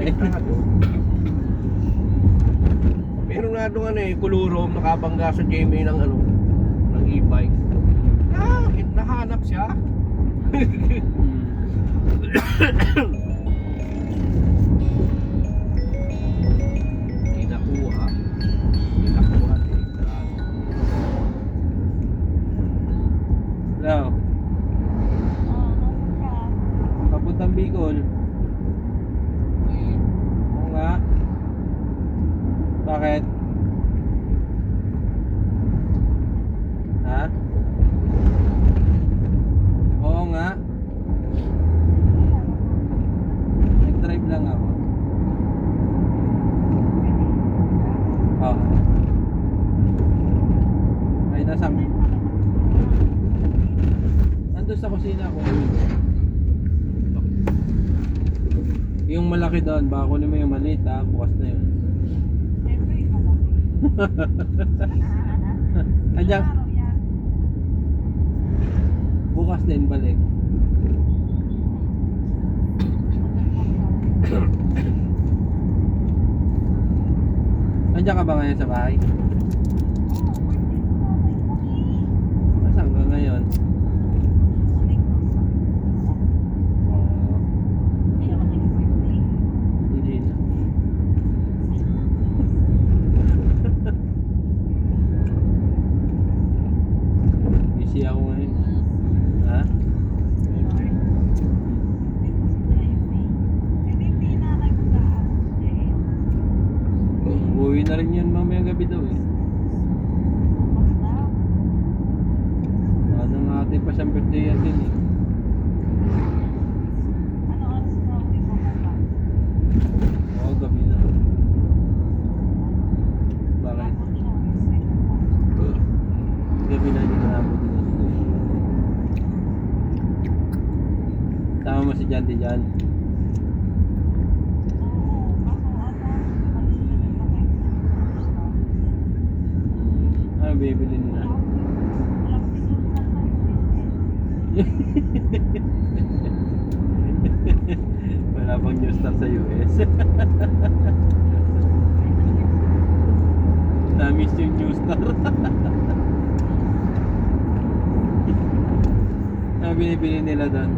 limitado. Meron nga doon ano Kulurom, nakabangga sa GMA ng ng e-bike. Nahanap siya. Nakuha. Hello. Papuntang Bicol. Oo nga. Bakit? Ha? Oo nga. Nag-drive lang ako. Oo. Ay, nasa nandun sa kusina ko. Yung malaki doon, baka kunin mo yung maliit ha, bukas na yun. Andiyan. Bukas din balik. Andiyan ka ba ngayon sa bahay? Saan ka ngayon? Hindi na. Busy ako ngayon. Ha? Uuwi na rin yun mamayang gabi daw eh. Ano nga atin pa siyang birthday natin eh. Oo, gabi na. Bakit? Gabi na hindi na nabot din. Tama mo si Janty dyan. Ano bibili nila? Wala bang new star sa US? Na-miss yung new star. Ano binibili nila doon?